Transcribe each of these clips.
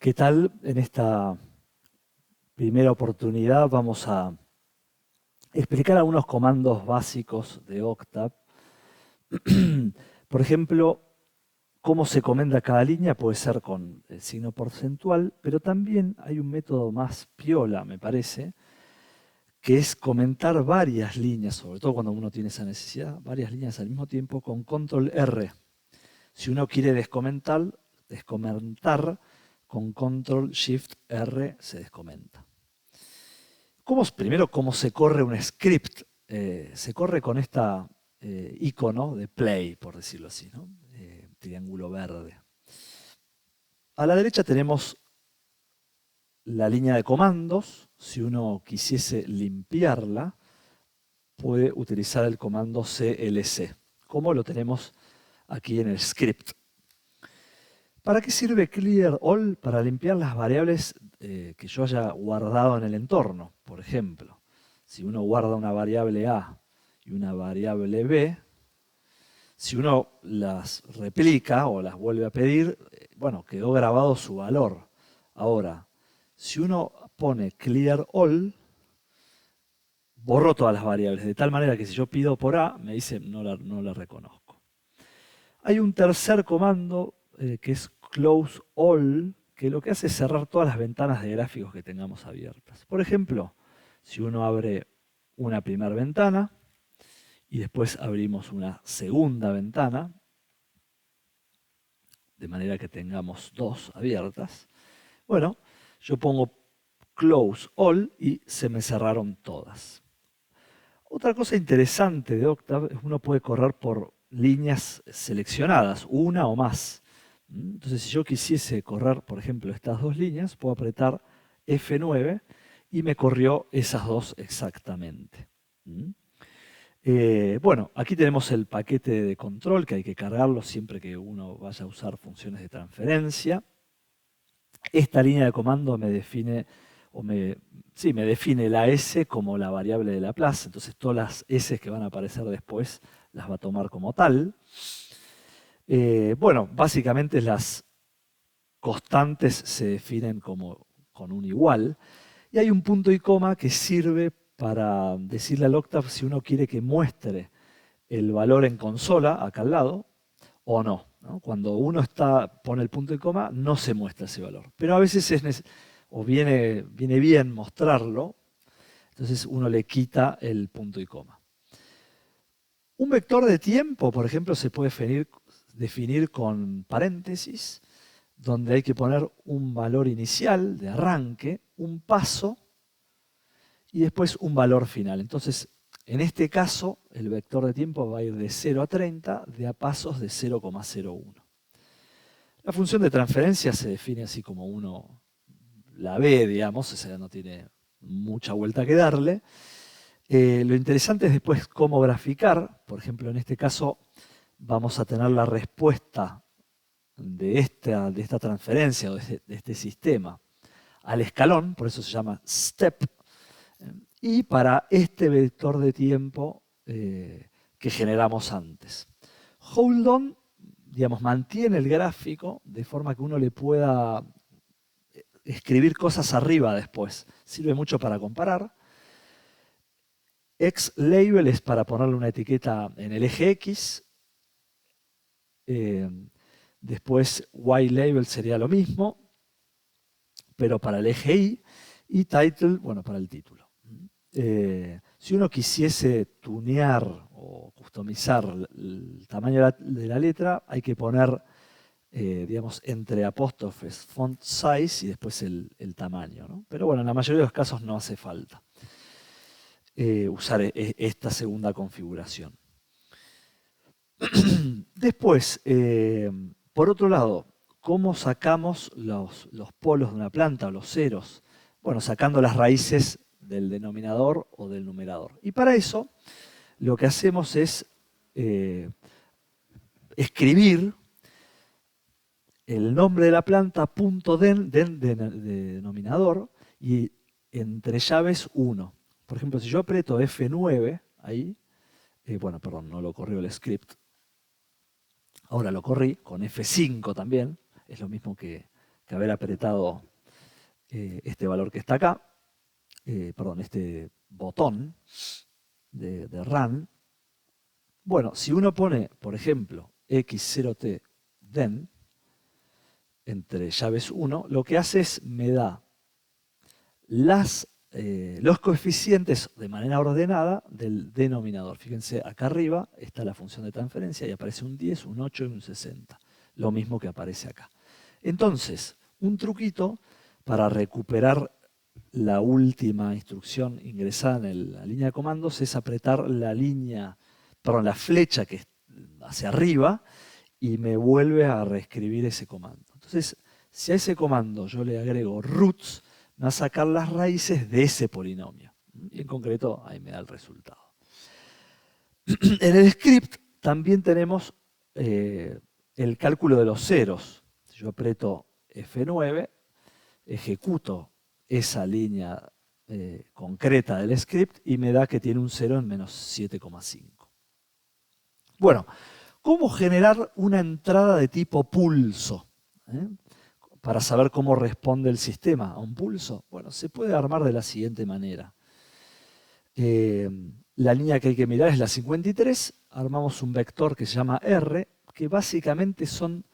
¿Qué tal? En esta primera oportunidad vamos a explicar algunos comandos básicos de Octave. Por ejemplo, cómo se comenda cada línea puede ser con el signo porcentual, pero también hay un método más piola, me parece, que es comentar varias líneas, sobre todo cuando uno tiene esa necesidad, varias líneas al mismo tiempo con control R. Si uno quiere descomentar con control shift R se descomenta. Primero, cómo se corre un script. Se corre con esta icono de play, por decirlo así, ¿no? Triángulo verde. A la derecha tenemos la línea de comandos. Si uno quisiese limpiarla, puede utilizar el comando clc, como lo tenemos aquí en el script. ¿Para qué sirve clear all? Para limpiar las variables que yo haya guardado en el entorno. Por ejemplo, si uno guarda una variable A y una variable B, si uno las replica o las vuelve a pedir, bueno, quedó grabado su valor. Ahora, si uno pone clear all, borró todas las variables, de tal manera que si yo pido por A, me dice no la reconozco. Hay un tercer comando que es close all, que lo que hace es cerrar todas las ventanas de gráficos que tengamos abiertas. Por ejemplo, si uno abre una primera ventana y después abrimos una segunda ventana, de manera que tengamos dos abiertas, bueno, yo pongo close all y se me cerraron todas. Otra cosa interesante de Octave es que uno puede correr por líneas seleccionadas, una o más. Entonces, si yo quisiese correr, por ejemplo, estas dos líneas, puedo apretar F9 y me corrió esas dos exactamente. Bueno, aquí tenemos el paquete de control que hay que cargarlo siempre que uno vaya a usar funciones de transferencia. Esta línea de comando me define, me define la S como la variable de Laplace, entonces todas las S que van a aparecer después las va a tomar como tal. Bueno, básicamente las constantes se definen con un igual, y hay un punto y coma que sirve para decirle al Octave si uno quiere que muestre el valor en consola, acá al lado, o no. Cuando uno pone el punto y coma, no se muestra ese valor. Pero a veces viene bien mostrarlo, entonces uno le quita el punto y coma. Un vector de tiempo, por ejemplo, se puede definir con paréntesis, donde hay que poner un valor inicial de arranque, un paso y después un valor final. Entonces, en este caso, el vector de tiempo va a ir de 0 a 30 de a pasos de 0,01. La función de transferencia se define así como uno la ve, digamos, o sea, no tiene mucha vuelta que darle. Lo interesante es después cómo graficar. Por ejemplo, en este caso vamos a tener la respuesta de esta transferencia o de este sistema al escalón, por eso se llama step. Y para este vector de tiempo que generamos antes. Hold on, digamos, mantiene el gráfico de forma que uno le pueda escribir cosas arriba después. Sirve mucho para comparar. X-label es para ponerle una etiqueta en el eje X. Después Y-label sería lo mismo, pero para el eje Y. Y title, bueno, para el título. Si uno quisiese tunear o customizar el tamaño de la letra, hay que poner, digamos, entre apóstrofes font size y después el tamaño, ¿no? Pero bueno, en la mayoría de los casos no hace falta usar esta segunda configuración. Después, por otro lado, ¿cómo sacamos los polos de una planta o los ceros? Bueno, sacando las raíces del denominador o del numerador. Y para eso, lo que hacemos es escribir el nombre de la planta, punto de denominador, y entre llaves 1. Por ejemplo, si yo aprieto F9, ahí, bueno, perdón, no lo corrió el script. Ahora lo corrí con F5 también, es lo mismo que que haber apretado este valor que está acá, perdón, este botón de run. Bueno, si uno pone, por ejemplo, x0t then, entre llaves 1, lo que hace es me da los coeficientes de manera ordenada del denominador. Fíjense, acá arriba está la función de transferencia y aparece un 10, un 8 y un 60. Lo mismo que aparece acá. Entonces, un truquito para recuperar la última instrucción ingresada en la línea de comandos es apretar la flecha que es hacia arriba y me vuelve a reescribir ese comando. Entonces, si a ese comando yo le agrego roots, me va a sacar las raíces de ese polinomio. Y en concreto, ahí me da el resultado. En el script también tenemos el cálculo de los ceros. Si yo aprieto F9, ejecuto esa línea concreta del script y me da que tiene un 0 en menos 7,5. Bueno, ¿cómo generar una entrada de tipo pulso? Para saber cómo responde el sistema a un pulso. Bueno, se puede armar de la siguiente manera. La línea que hay que mirar es la 53. Armamos un vector que se llama R, que básicamente son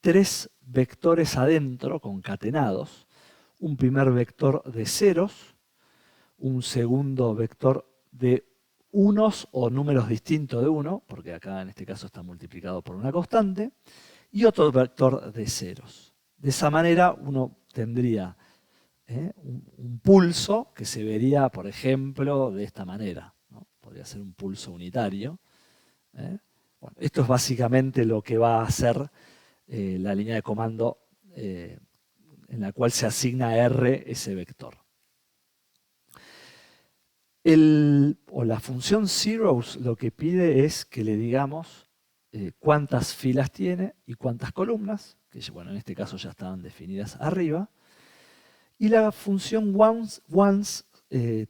3 vectores adentro, concatenados. Un primer vector de ceros, un segundo vector de unos o números distintos de 1, porque acá en este caso está multiplicado por una constante, y otro vector de ceros. De esa manera uno tendría un pulso que se vería, por ejemplo, de esta manera, ¿no? Podría ser un pulso unitario. Bueno, esto es básicamente lo que va a hacer la línea de comando en la cual se asigna a R ese vector. La función zeros lo que pide es que le digamos cuántas filas tiene y cuántas columnas, que bueno, en este caso ya estaban definidas arriba. Y la función once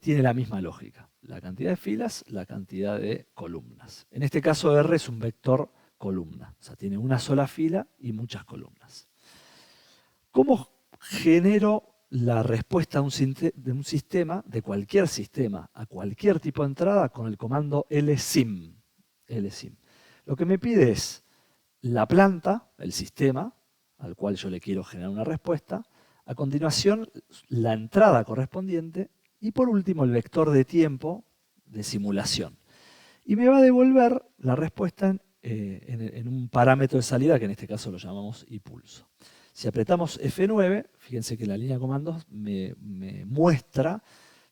tiene la misma lógica. La cantidad de filas, la cantidad de columnas. En este caso R es un vector columna. O sea, tiene una sola fila y muchas columnas. ¿Cómo genero la respuesta de un sistema, de cualquier sistema, a cualquier tipo de entrada con el comando lsim? Lo que me pide es la planta, el sistema, al cual yo le quiero generar una respuesta. A continuación, la entrada correspondiente. Y por último, el vector de tiempo de simulación. Y me va a devolver la respuesta en un parámetro de salida, que en este caso lo llamamos impulso. Si apretamos F9, fíjense que la línea de comandos me muestra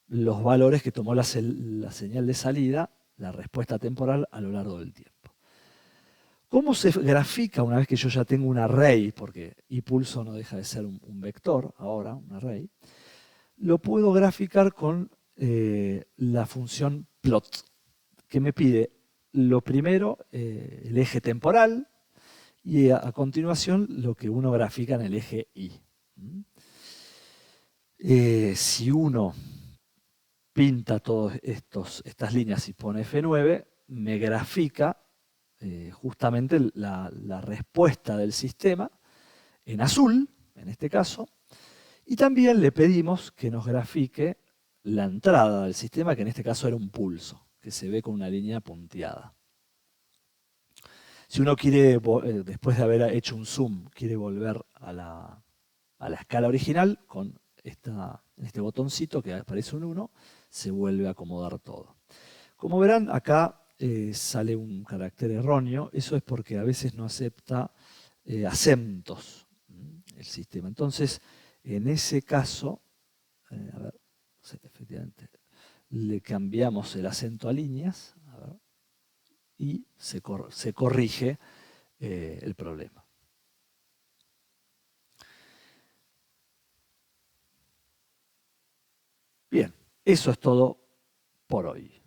los valores que tomó la señal de salida, la respuesta temporal a lo largo del tiempo. ¿Cómo se grafica una vez que yo ya tengo un array? Porque impulso no deja de ser un vector, ahora un array. Lo puedo graficar con la función plot, que me pide lo primero, el eje temporal, y a continuación lo que uno grafica en el eje Y. Si uno pinta todas estas líneas y pone F9, me grafica justamente la respuesta del sistema en azul, en este caso, y también le pedimos que nos grafique la entrada del sistema, que en este caso era un pulso, que se ve con una línea punteada. Si uno quiere, después de haber hecho un zoom, quiere volver a la escala original, con este botoncito que aparece un 1, se vuelve a acomodar todo. Como verán, acá sale un carácter erróneo. Eso es porque a veces no acepta acentos el sistema. Entonces, en ese caso, a ver, efectivamente, le cambiamos el acento a líneas, a ver, y se corrige el problema. Bien, eso es todo por hoy.